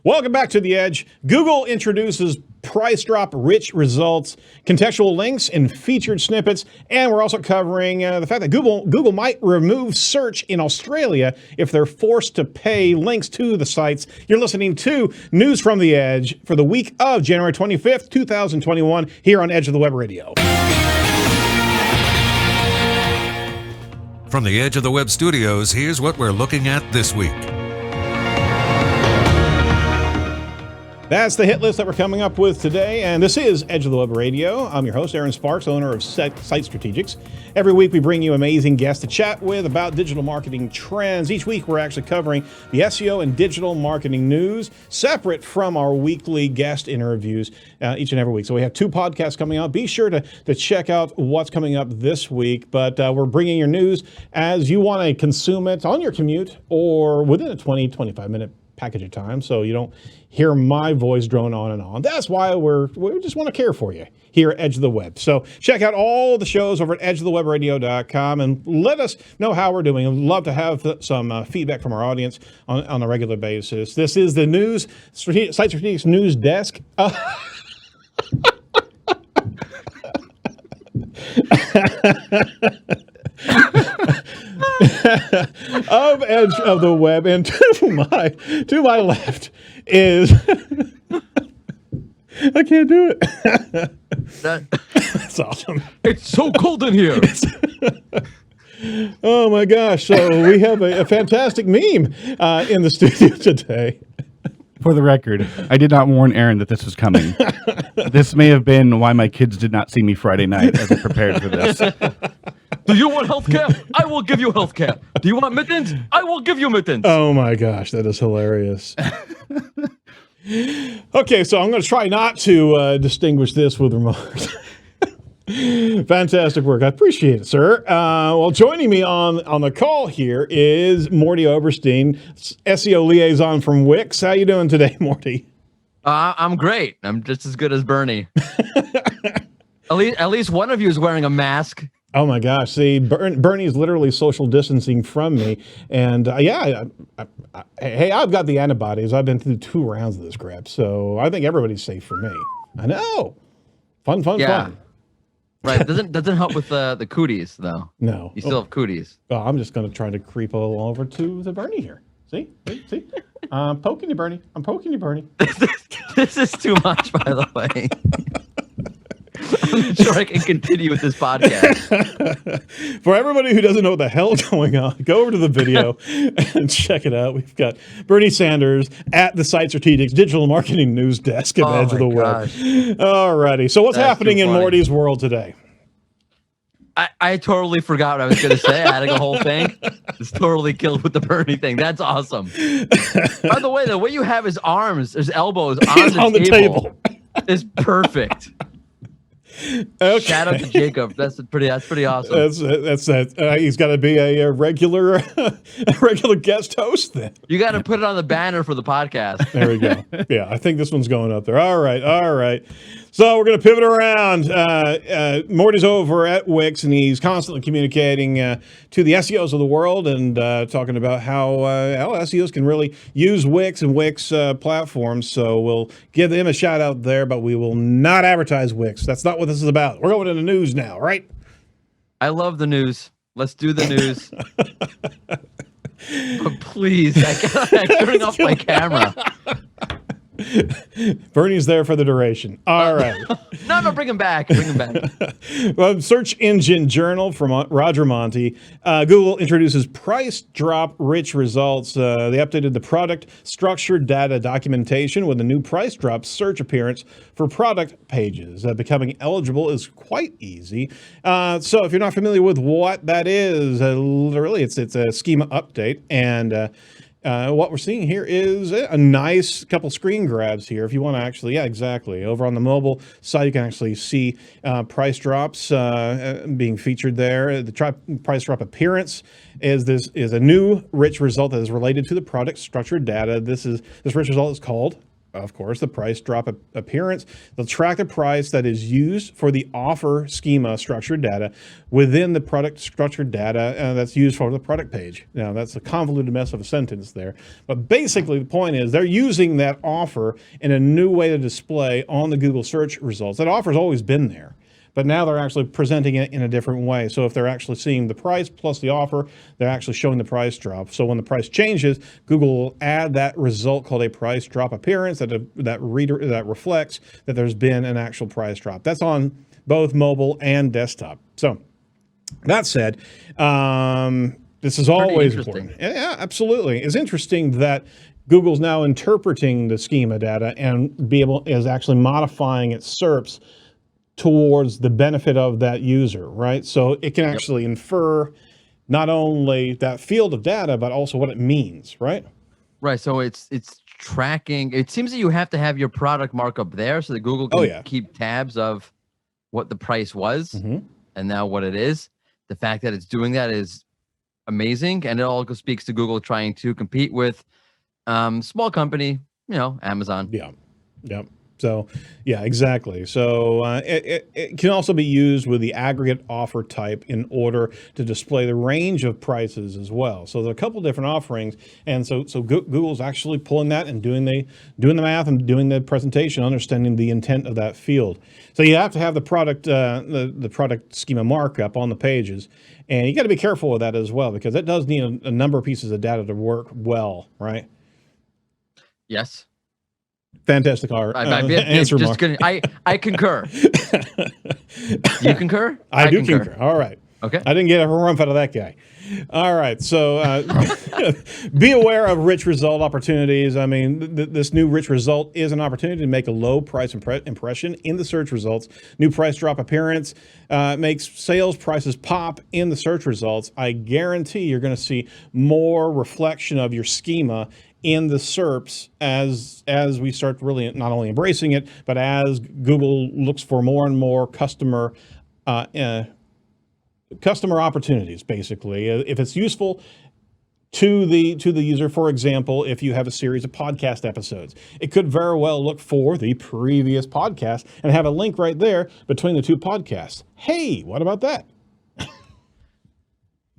Welcome back to The Edge. Google introduces price drop rich results, contextual links, and featured snippets. And we're also covering the fact that Google might remove search in Australia if they're forced to pay links to the sites. You're listening to News from The Edge for the week of January 25th, 2021, here on Edge of the Web Radio. From the Edge of the Web studios, here's what we're looking at this week. That's the hit list that we're coming up with today, and this is Edge of the Web Radio. I'm your host, Aaron Sparks, owner of Site Strategics. Every week we bring you amazing guests to chat with about digital marketing trends. Each week we're actually covering the SEO and digital marketing news, separate from our weekly guest interviews each and every week. So we have two podcasts coming out. Be sure to check out what's coming up this week, but we're bringing your news as you want to consume it on your commute or within a 20-25 minute package of time, so you don't hear my voice drone on and on. That's why we just want to care for you here at Edge of the Web. So check out all the shows over at edgeofthewebradio.com and let us know how we're doing. I'd love to have some feedback from our audience on a regular basis. This is the news, Site Strategics News Desk. Of Edge of the Web, and to my left is I can't do it. That's awesome. It's so cold in here. Oh my gosh! So we have a fantastic meme in the studio today. For the record, I did not warn Aaron that this was coming. This may have been why my kids did not see me Friday night as I prepared for this. Do you want healthcare? I will give you healthcare. Do you want mittens? I will give you mittens. Oh my gosh, that is hilarious. Okay, so I'm going to try not to distinguish this with remarks. Fantastic work. I appreciate it, sir. Well, joining me on the call here is Morty Oberstein, SEO liaison from Wix. How you doing today, Morty? I'm great. I'm just as good as Bernie. At least one of you is wearing a mask. Oh my gosh! See, Bernie is literally social distancing from me, and hey, I've got the antibodies. I've been through 2 rounds of this crap, so I think everybody's safe for me. I know, fun. Right, doesn't help with the cooties though. No, you still have cooties. Oh, I'm just going to try to creep over to the Bernie here. See? I'm poking you, Bernie. This is too much, by the way. I'm not sure I can continue with this podcast. For everybody who doesn't know what the hell's going on, go over to the video and check it out. We've got Bernie Sanders at the Site Strategics Digital Marketing News Desk at Edge of the Web. All righty. So what's happening in Morty's world today? I totally forgot what I was going to say. Adding a whole thing. It's totally killed with the Bernie thing. That's awesome. By the way you have his arms, his elbows on the table is perfect. Okay. Shout out to Jacob. That's pretty awesome. That's he's got to be a regular guest host then. You got to put it on the banner for the podcast. There we go. Yeah, I think this one's going up there. All right. So we're going to pivot around. Morty's over at Wix, and he's constantly communicating to the SEOs of the world and talking about how SEOs can really use Wix and Wix platforms. So we'll give them a shout out there, but we will not advertise Wix. That's not what this is about. We're going to the news now, right? I love the news. Let's do the news. But please, I'm turning off my camera. Bernie's there for the duration. All right. No, bring him back. Well, Search Engine Journal from Roger Monti. Google introduces price drop rich results. They updated the product structured data documentation with a new price drop search appearance for product pages. Becoming eligible is quite easy. So if you're not familiar with what that is, literally it's a schema update, and what we're seeing here is a nice couple screen grabs here. If you want to actually, yeah, exactly. Over on the mobile side, you can actually see price drops being featured there. The price drop appearance is a new rich result that is related to the product structured data. This rich result is called of course, the price drop appearance. They'll track the price that is used for the offer schema structured data within the product structured data that's used for the product page. Now, that's a convoluted mess of a sentence there. But basically, the point is they're using that offer in a new way to display on the Google search results. That offer's always been there, but now they're actually presenting it in a different way. So if they're actually seeing the price plus the offer, they're actually showing the price drop. So when the price changes, Google will add that result called a price drop appearance that reflects that there's been an actual price drop. That's on both mobile and desktop. So that said, this is always important. Yeah, absolutely. It's interesting that Google's now interpreting the schema data and is actually modifying its SERPs towards the benefit of that user, right? So it can actually infer not only that field of data, but also what it means, right? Right. So it's tracking. It seems that you have to have your product markup there so that Google can keep tabs of what the price was and now what it is. The fact that it's doing that is amazing, and it also speaks to Google trying to compete with small company, Amazon. Yeah. Yep. So, yeah, exactly. So it can also be used with the aggregate offer type in order to display the range of prices as well. So there are a couple different offerings, and so Google's actually pulling that and doing the math and doing the presentation, understanding the intent of that field. So you have to have the product the product schema markup on the pages, and you got to be careful with that as well because it does need a number of pieces of data to work well, right? Yes. Fantastic answer, Mark. I concur. You concur? I do concur. All right. Okay. I didn't get a rump out of that guy. All right. So be aware of rich result opportunities. I mean, this new rich result is an opportunity to make a low price impression in the search results. New price drop appearance makes sales prices pop in the search results. I guarantee you're going to see more reflection of your schema in the SERPs as we start really not only embracing it, but as Google looks for more and more customer opportunities, basically. If it's useful to the user, for example, if you have a series of podcast episodes, it could very well look for the previous podcast and have a link right there between the two podcasts. Hey, what about that?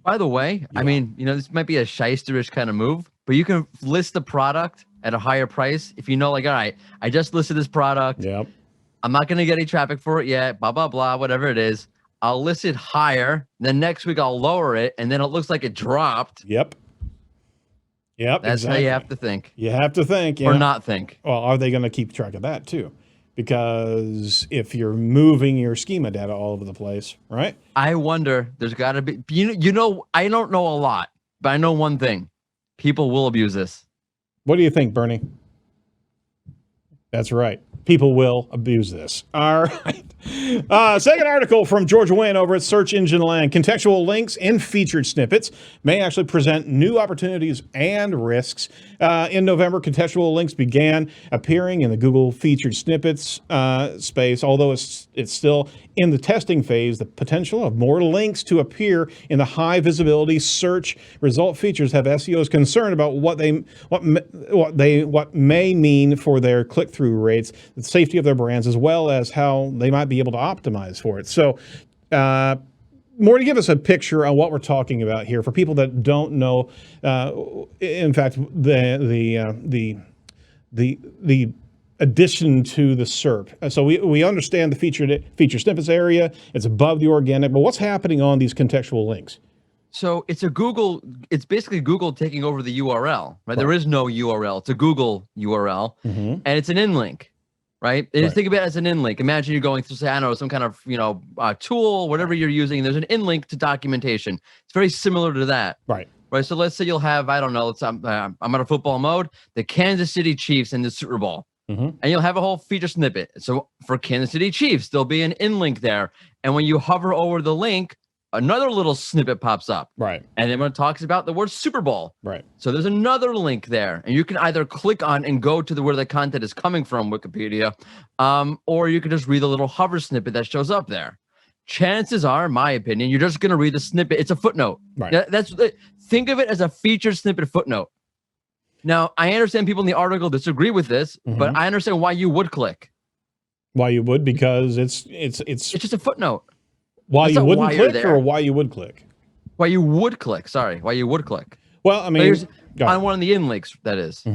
By the way, I mean, this might be a shysterish kind of move, but you can list the product at a higher price if all right, I just listed this product. Yep. I'm not going to get any traffic for it yet, blah, blah, blah, whatever it is. I'll list it higher. Then next week I'll lower it, and then it looks like it dropped. Yep. That's exactly how you have to think. You have to think. Or not think. Well, are they going to keep track of that too? Because if you're moving your schema data all over the place, right? I wonder, there's got to be, I don't know a lot, but I know one thing. People will abuse this. What do you think, Bernie? That's right. People will abuse this. All right. Second article from Georgia Wynn over at Search Engine Land. Contextual links in featured snippets may actually present new opportunities and risks. In November, contextual links began appearing in the Google featured snippets space, although it's still in the testing phase. The potential of more links to appear in the high visibility search result features have SEOs concerned about what may mean for their click-through rates, the safety of their brands, as well as how they might be able to optimize for it. So, more to give us a picture on what we're talking about here for people that don't know. In fact, the addition to the SERP. So we understand the feature snippets area. It's above the organic, but what's happening on these contextual links? So it's basically Google taking over the URL, right? There is no URL. It's a Google URL, and it's an inlink. Right? Just think about it as an inlink. Imagine you're going through, say, I don't know, some kind of, tool, whatever you're using. There's an inlink to documentation. It's very similar to that. Right. So let's say you'll have, I don't know, I'm on a football mode, the Kansas City Chiefs in the Super Bowl. And you'll have a whole feature snippet. So for Kansas City Chiefs, there'll be an inlink there. And when you hover over the link, another little snippet pops up. Right. And then when it talks about the word Super Bowl. Right. So there's another link there. And you can either click on and go to where the content is coming from, Wikipedia, or you can just read the little hover snippet that shows up there. Chances are, in my opinion, you're just going to read the snippet. It's a footnote. Right. Think of it as a featured snippet footnote. Now, I understand people in the article disagree with this, but I understand why you would click. Why you would? Because it's just a footnote. Why That's you not wouldn't why you're click there. or why you would click? Why you would click. Sorry, why you would click. Well, I mean, Here's, go ahead. on one of the in links, that is.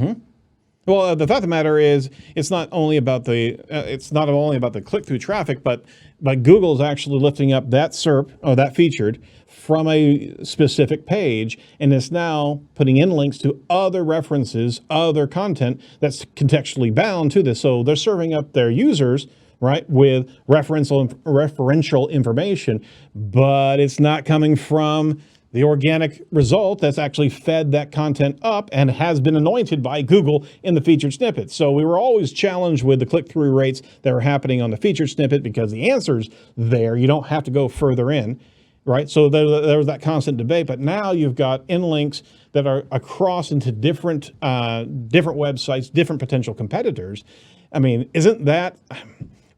Well, the fact of the matter is, it's not only about the click-through traffic, but Google's actually lifting up that SERP or that featured from a specific page, and it's now putting in links to other references, other content that's contextually bound to this. So they're serving up their users, right, with referential information, but it's not coming from the organic result that's actually fed that content up and has been anointed by Google in the featured snippet. So we were always challenged with the click-through rates that were happening on the featured snippet because the answer's there. You don't have to go further in, right? So there was that constant debate. But now you've got in-links that are across into different websites, different potential competitors. I mean, isn't that...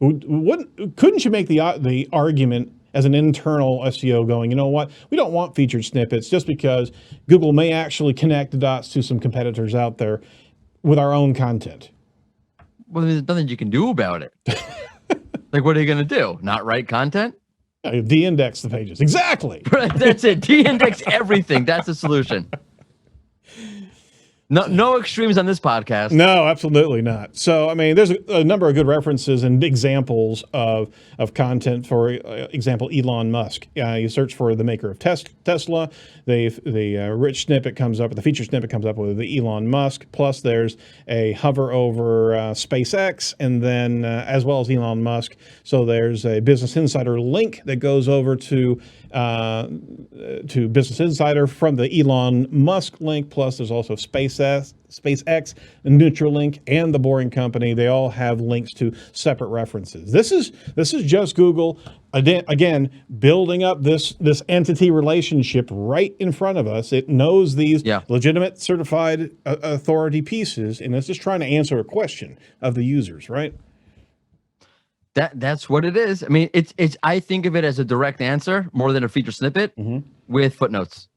couldn't you make the argument as an internal SEO going, you know what, we don't want featured snippets just because Google may actually connect the dots to some competitors out there with our own content? Well, there's nothing you can do about it. Like, what are you going to do? Not write content? De-index the pages. Exactly. That's it. De-index everything. That's the solution. No extremes on this podcast. No, absolutely not. So, I mean, there's a number of good references and examples of content. For example, Elon Musk. You search for the maker of Tesla. The rich snippet comes up, the featured snippet comes up with the Elon Musk. Plus, there's a hover over SpaceX, and then as well as Elon Musk. So there's a Business Insider link that goes over to Business Insider from the Elon Musk link. Plus, there's also SpaceX, Neuralink, and The Boring Company. They all have links to separate references. This is just Google again building up this entity relationship right in front of us. It knows these legitimate certified authority pieces, and it's just trying to answer a question of the users, right? That's what it is. I mean, it's I think of it as a direct answer more than a feature snippet with footnotes.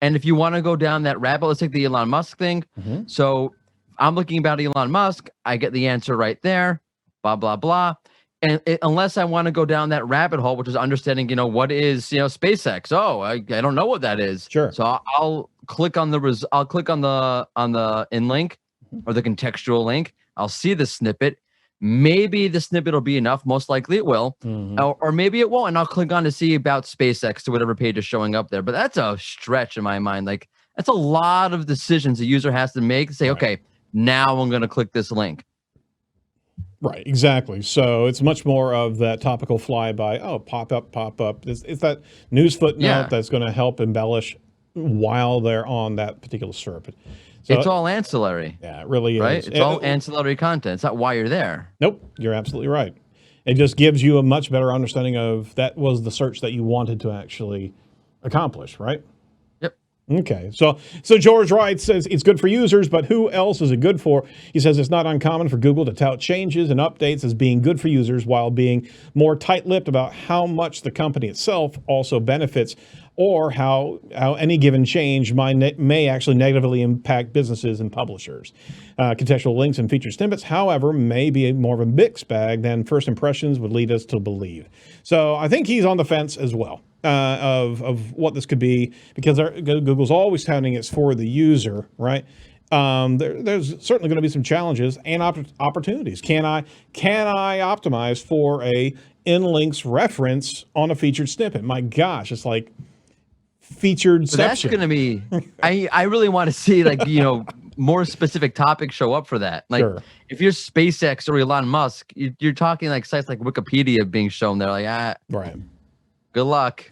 And if you want to go down that rabbit, let's take the Elon Musk thing. So I'm looking about Elon Musk. I get the answer right there, blah, blah, blah. And unless I want to go down that rabbit hole, which is understanding, what is, SpaceX? Oh, I don't know what that is. Sure. So I'll click on the in link or the contextual link. I'll see the snippet. Maybe the snippet will be enough. Most likely it will. Or maybe it won't. And I'll click on to see about SpaceX to whatever page is showing up there. But that's a stretch in my mind. Like, that's a lot of decisions a user has to make to say, okay, now I'm going to click this link. Right, exactly. So it's much more of that topical flyby. Oh, pop up. It's that news footnote that's going to help embellish while they're on that particular SERP. So, it's all ancillary. Yeah, it really right? is. It's all ancillary content. It's not why you're there. Nope, you're absolutely right. It just gives you a much better understanding of that was the search that you wanted to actually accomplish, right? Yep. Okay, so George Wright says it's good for users, but who else is it good for? He says it's not uncommon for Google to tout changes and updates as being good for users while being more tight-lipped about how much the company itself also benefits, or how any given change may actually negatively impact businesses and publishers. Contextual links and featured snippets, however, may be more of a mixed bag than first impressions would lead us to believe. So I think he's on the fence as well of what this could be, because Google's always touting it's for the user, right? There's certainly going to be some challenges and opportunities. Can I optimize for a in-links reference on a featured snippet? My gosh, it's like featured so that's going to be I really want to see more specific topics show up for that. Like if you're SpaceX or Elon Musk, you're talking like sites like Wikipedia being shown there, like right, good luck.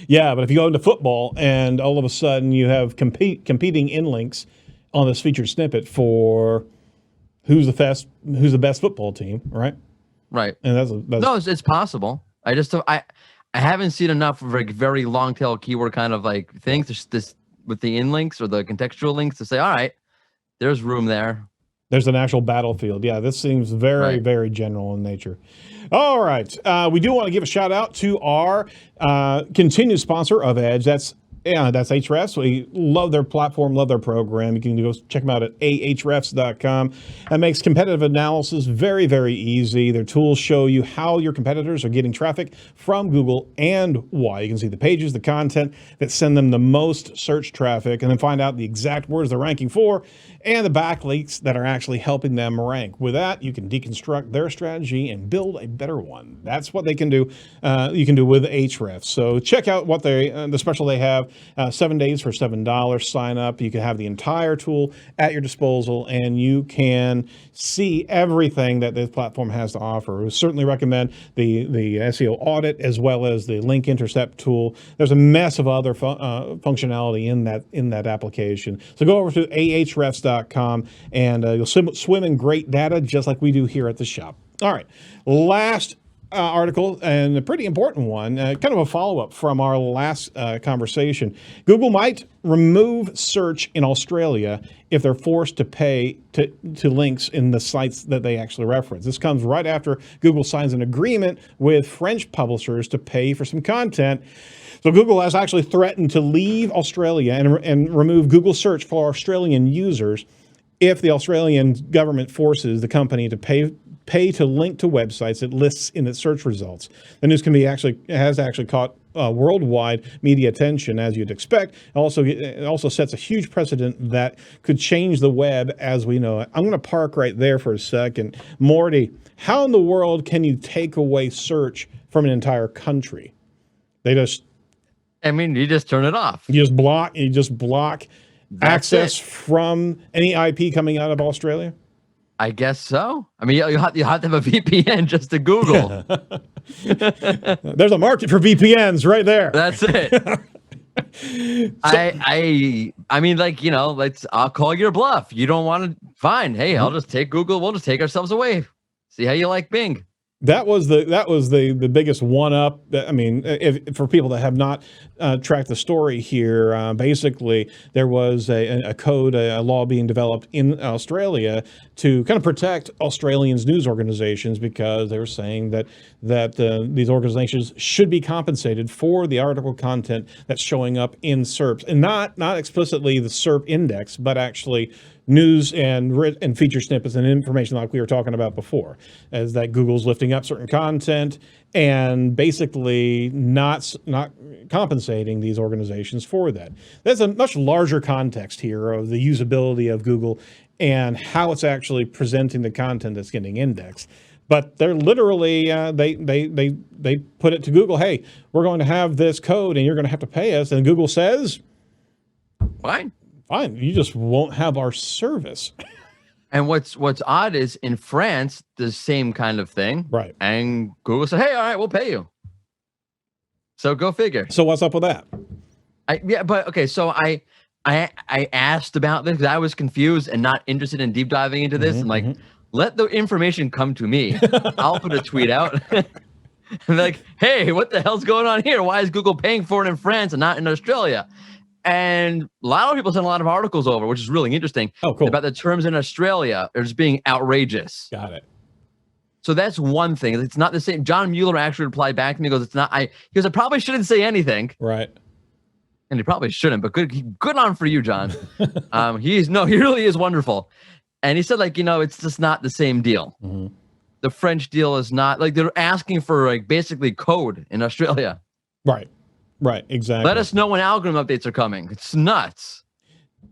Yeah, but if you go into football and all of a sudden you have competing in links on this featured snippet for who's the best football team, right? And that's no, it's possible. I haven't seen enough of like very long tail keyword kind of like things this with the in links or the contextual links to say, all right, there's room there. There's an actual battlefield. Yeah, this seems very, very general in nature. All right. We do want to give a shout out to our continued sponsor of Edge. That's Yeah, that's Ahrefs. We love their platform, love their program. You can go check them out at ahrefs.com. That makes competitive analysis very, very easy. Their tools show you how your competitors are getting traffic from Google and why. You can see the pages, the content that send them the most search traffic, and then find out the exact words they're ranking for and the backlinks that are actually helping them rank. With that, you can deconstruct their strategy and build a better one. That's what they can do. You can do with Ahrefs. So check out what the special they have. 7 days for $7. Sign up. You can have the entire tool at your disposal, and you can see everything that this platform has to offer. We certainly recommend the SEO audit as well as the link intercept tool. There's a mess of other functionality in that application. So go over to ahrefs.com and you'll swim in great data just like we do here at the shop. All right, last article, and a pretty important one, kind of a follow-up from our last conversation. Google might remove search in Australia if they're forced to pay to links in the sites that they actually reference. This comes right after Google signs an agreement with French publishers to pay for some content. So Google has actually threatened to leave Australia and remove Google search for Australian users if the Australian government forces the company to pay to link to websites it lists in its search results. The news has actually caught worldwide media attention, as you'd expect. It also sets a huge precedent that could change the web as we know it. I'm going to park right there for a second. Morty, how in the world can you take away search from an entire country? You just turn it off. You just block access from any IP coming out of Australia? I guess so. I mean, you have to have a VPN just to Google. There's a market for VPNs right there. That's it. I'll call your bluff. You don't want to, fine. Hey, I'll just take Google. We'll just take ourselves away. See how you like Bing. That was the biggest one up. I mean, for people that have not tracked the story here, basically there was a code, a law being developed in Australia to kind of protect Australians' news organizations, because they were saying that these organizations should be compensated for the article content that's showing up in SERPs, and not explicitly the SERP index, but actually news and feature snippets and information like we were talking about before, as that Google's lifting up certain content and basically not compensating these organizations for that. There's a much larger context here of the usability of Google and how it's actually presenting the content that's getting indexed. But they're literally they put it to Google, hey, we're going to have this code and you're going to have to pay us, and Google says, fine, you just won't have our service. And what's odd is in France, the same kind of thing. Right. And Google said, hey, all right, we'll pay you. So go figure. So what's up with that? So I asked about this because I was confused and not interested in deep diving into this. I'm let the information come to me. I'll put a tweet out. I'm like, hey, what the hell's going on here? Why is Google paying for it in France and not in Australia? And a lot of people sent a lot of articles over, which is really interesting. Oh, cool. About the terms in Australia as being outrageous. Got it. So that's one thing. It's not the same. John Mueller actually replied back to me. He goes, I probably shouldn't say anything. Right. And he probably shouldn't, but good on for you, John. He really is wonderful. And he said, it's just not the same deal. Mm-hmm. The French deal is not, they're asking for basically code in Australia. Right, exactly. Let us know when algorithm updates are coming. It's nuts.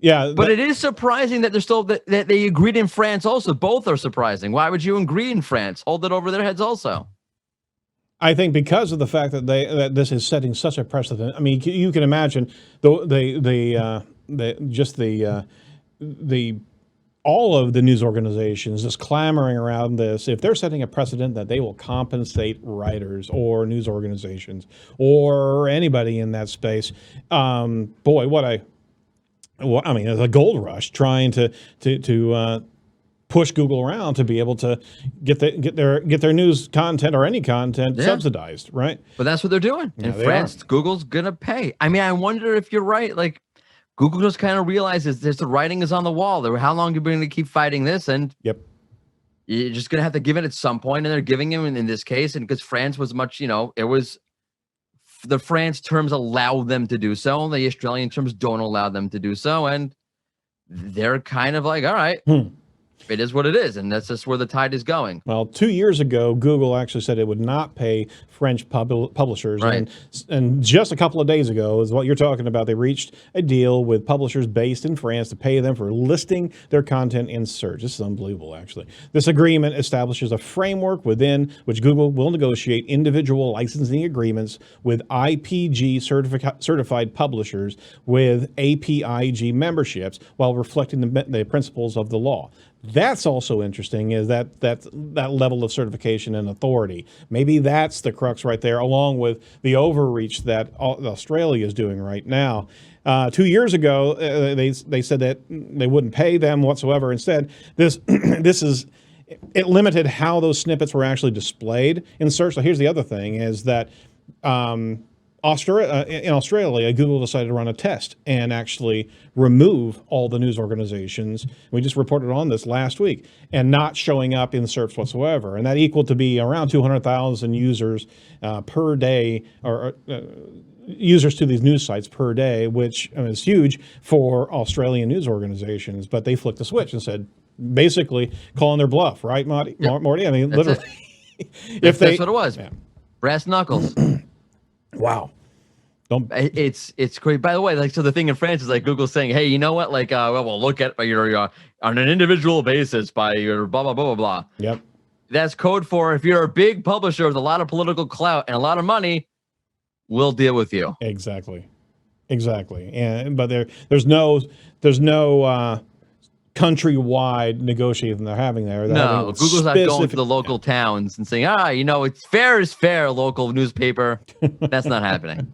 Yeah. But it is surprising that they're still that they agreed in France also. Both are surprising. Why would you agree in France? Hold it over their heads also. I think because of the fact that this is setting such a precedent. I mean, you can imagine all of the news organizations just clamoring around this. If they're setting a precedent that they will compensate writers or news organizations or anybody in that space, it's a gold rush trying to push Google around to be able to get their news content or any content subsidized, right? But that's what they're doing in France. Google's gonna pay. I mean, I wonder if you're right. Google just kind of realizes the writing is on the wall. How long are you going to keep fighting this? And you're just going to have to give it at some point. And they're giving him in this case. And because France was much, it was the France terms allow them to do so, and the Australian terms don't allow them to do so, and they're kind of like, all right, it is what it is, and that's just where the tide is going. Well, 2 years ago, Google actually said it would not pay French publishers. Right. And just a couple of days ago is what you're talking about. They reached a deal with publishers based in France to pay them for listing their content in search. This is unbelievable, actually. This agreement establishes a framework within which Google will negotiate individual licensing agreements with IPG certified publishers with APIG memberships while reflecting the principles of the law. That's also interesting, is that level of certification and authority. Maybe that's the crux right there, along with the overreach that Australia is doing right now. 2 years ago, they said that they wouldn't pay them whatsoever. Instead, it limited how those snippets were actually displayed in search. So here's the other thing: is that in Australia, Google decided to run a test and actually remove all the news organizations. We just reported on this last week, and not showing up in search whatsoever. And that equaled to be around 200,000 users per day, or users to these news sites per day, which is huge for Australian news organizations. But they flicked the switch and said, basically calling their bluff, right, Morty? Yep. Morty? I mean, That's literally. That's what it was. Yeah. Brass knuckles. Wow. It's great. By the way, like, so the thing in France is like Google saying, hey, you know what? Like, well, look at your on an individual basis by your blah blah blah blah blah. Yep. That's code for, if you're a big publisher with a lot of political clout and a lot of money, we'll deal with you. Exactly. And but there's no countrywide negotiating they're having there. No, Google's not going to the local towns and saying, it's fair is fair, local newspaper. That's not happening.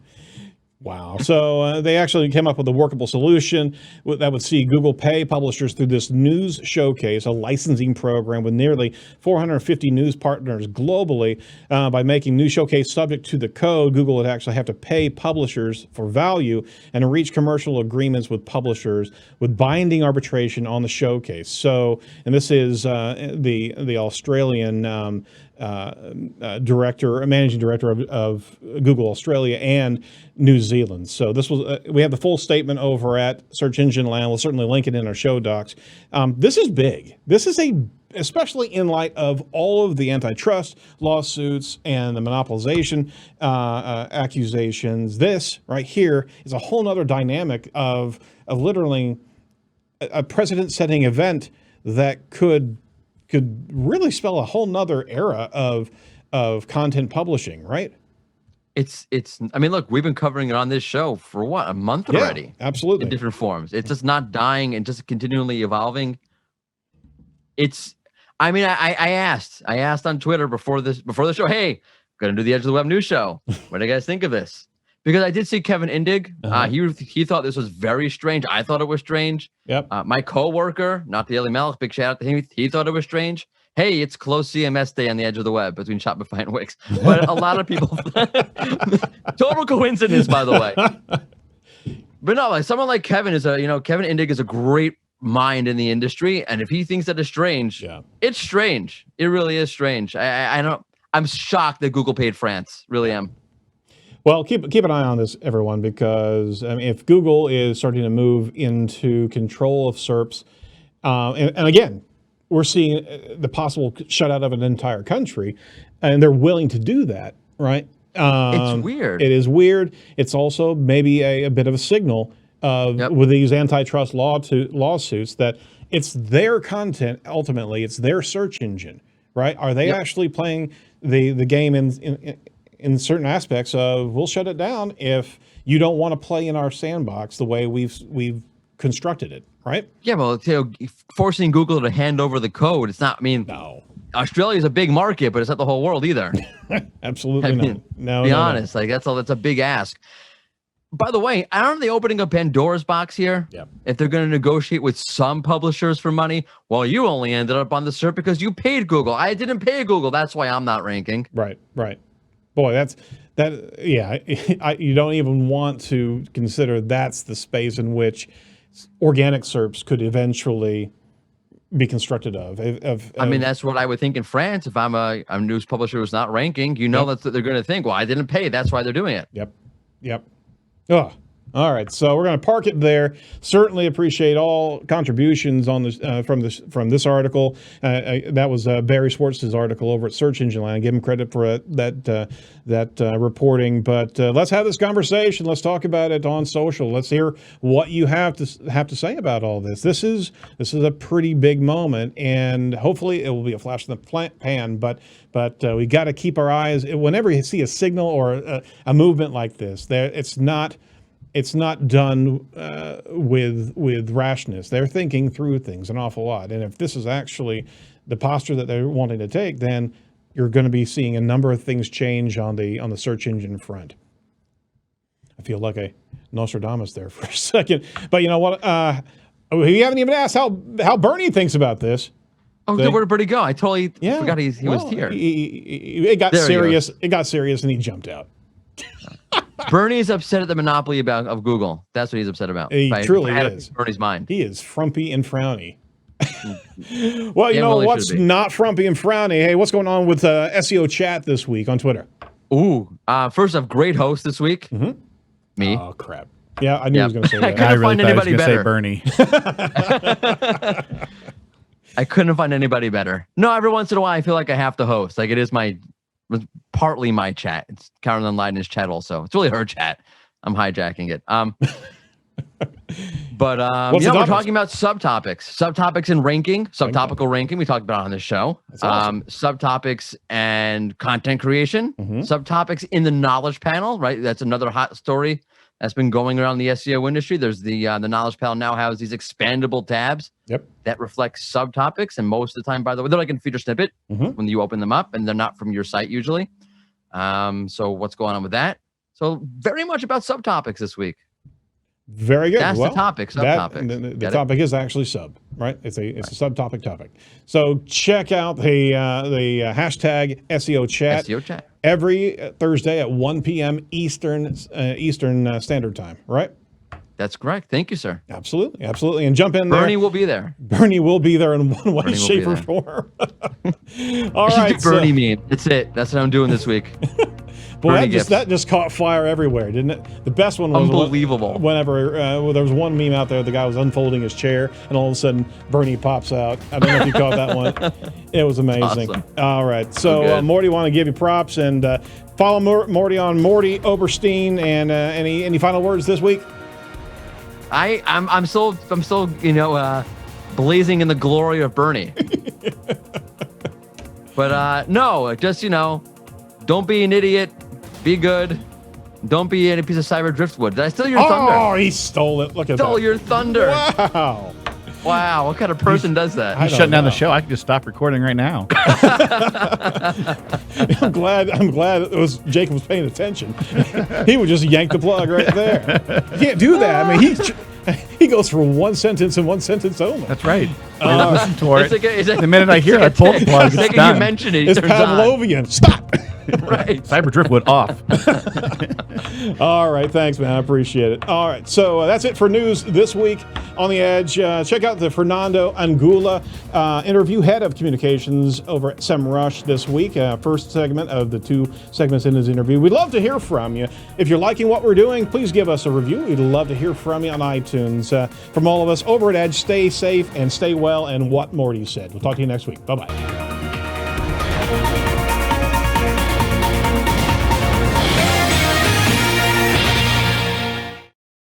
Wow. So they actually came up with a workable solution that would see Google pay publishers through this News Showcase, a licensing program with nearly 450 news partners globally. By making News Showcase subject to the code, Google would actually have to pay publishers for value and reach commercial agreements with publishers with binding arbitration on the showcase. So, and this is the Australian managing director of Google Australia and New Zealand. So this was we have the full statement over at Search Engine Land. We'll certainly link it in our show docs. This is big. This is especially in light of all of the antitrust lawsuits and the monopolization accusations. This right here is a whole nother dynamic of literally a precedent-setting event that could really spell a whole nother era of content publishing, right? I mean, look, we've been covering it on this show for a month already. Absolutely. In different forms. It's just not dying and just continually evolving. I asked on Twitter before the show, hey, gonna do the Edge of the Web news show. What do you guys think of this? Because I did see Kevin Indig. He thought this was very strange. I thought it was strange. Yep. My coworker, not the Daily Malik, big shout out to him. He thought it was strange. Hey, it's close CMS day on the Edge of the Web between Shopify and Wix. But a lot of people, total coincidence, by the way. But no, like someone like Kevin Kevin Indig is a great mind in the industry, and if he thinks that is strange, it's strange. It really is strange. I'm shocked that Google paid France. Really am. Well, keep an eye on this, everyone, because if Google is starting to move into control of SERPs, and again, we're seeing the possible shutout of an entire country, and they're willing to do that, right? It's weird. It is weird. It's also maybe a bit of a signal of with these antitrust lawsuits that it's their content, ultimately, it's their search engine, right? Are they actually playing the game in certain aspects of, we'll shut it down if you don't want to play in our sandbox the way we've constructed it, right? Yeah, well, forcing Google to hand over the code, it's not, No. Australia is a big market, but it's not the whole world either. Absolutely not. Be honest, like that's a big ask. By the way, aren't they opening a Pandora's box here? Yeah. If they're going to negotiate with some publishers for money, well, you only ended up on the SERP because you paid Google. I didn't pay Google. That's why I'm not ranking. Right. Boy, you don't even want to consider that's the space in which organic SERPs could eventually be constructed of. I mean, that's what I would think in France. If I'm a news publisher who's not ranking, that's what they're going to think. Well, I didn't pay. That's why they're doing it. Yep. Oh, all right. So we're going to park it there. Certainly appreciate all contributions on this from this article. That was Barry Schwartz's article over at Search Engine Land. Give him credit for that reporting. But let's have this conversation. Let's talk about it on social. Let's hear what you have to say about all this. This is a pretty big moment, and hopefully it will be a flash in the pan. But we got to keep our eyes whenever you see a signal or a movement like this. It's not done with rashness. They're thinking through things an awful lot. And if this is actually the posture that they're wanting to take, then you're going to be seeing a number of things change on the search engine front. I feel like a Nostradamus there for a second. But you know what? We haven't even asked how Bernie thinks about this. Oh, where did Bernie go? I totally forgot he was here. It got serious. It got serious, and he jumped out. Bernie is upset at the monopoly of Google. That's what he's upset about. He truly is. Bernie's mind. He is frumpy and frowny. Well, you know what's not frumpy and frowny? Hey, what's going on with SEO chat this week on Twitter? Ooh, first off, great host this week. Mm-hmm. Me. Oh crap! Yeah, I knew he was going to say that. I couldn't find anybody better. Say Bernie. I couldn't find anybody better. No, every once in a while, I feel like I have to host. Like it is partly my chat. It's Caroline Leiden's chat also. It's really her chat. I'm hijacking it. But we're talking about subtopics and ranking, subtopical ranking. We talked about it on this show. Awesome. Subtopics and content creation, subtopics in the knowledge panel, right? That's another hot story that's been going around the SEO industry. There's the knowledge panel now has these expandable tabs that reflect subtopics. And most of the time, by the way, they're like in feature snippet when you open them up, and they're not from your site usually. So what's going on with that? So very much about subtopics this week. Very good. That's the topic. Subtopic. The topic is actually sub, right? It's a subtopic topic. So check out the hashtag SEO chat. SEO chat every Thursday at 1 p.m. Eastern Standard Time, right? That's correct. Thank you, sir. Absolutely. And jump in there. Bernie will be there. Bernie will be there in one way, shape, or form. All right. Bernie meme. That's it. That's what I'm doing this week. Well, that just caught fire everywhere, didn't it? The best one was unbelievable. Whenever there was one meme out there, the guy was unfolding his chair, and all of a sudden Bernie pops out. I don't know if you caught that one. It was amazing. Awesome. All right, so Morty, want to give you props and follow Morty on Morty Oberstein. And any final words this week? I'm still blazing in the glory of Bernie. But no, just don't be an idiot. Be good. Don't be any piece of cyber driftwood. Did I steal your thunder? Oh, he stole it. Look at that. Stole your thunder. Wow. What kind of person does that? He's shutting down the show. I can just stop recording right now. I'm glad Jacob was paying attention. He would just yank the plug right there. You can't do that. I mean, he goes for one sentence and one sentence only. That's right. Listen to it. The minute I hear I pull the plug, it's done. You mention it, it's Pavlovian. Stop. Right. Cyber driftwood off. All right. Thanks, man. I appreciate it. All right. So that's it for news this week on The Edge. Check out the Fernando Angula interview, head of communications over at SEMrush this week. First segment of the 2 segments in his interview. We'd love to hear from you. If you're liking what we're doing, please give us a review. We'd love to hear from you on iTunes. From all of us over at Edge, stay safe and stay well. And what Morty said. We'll talk to you next week. Bye-bye.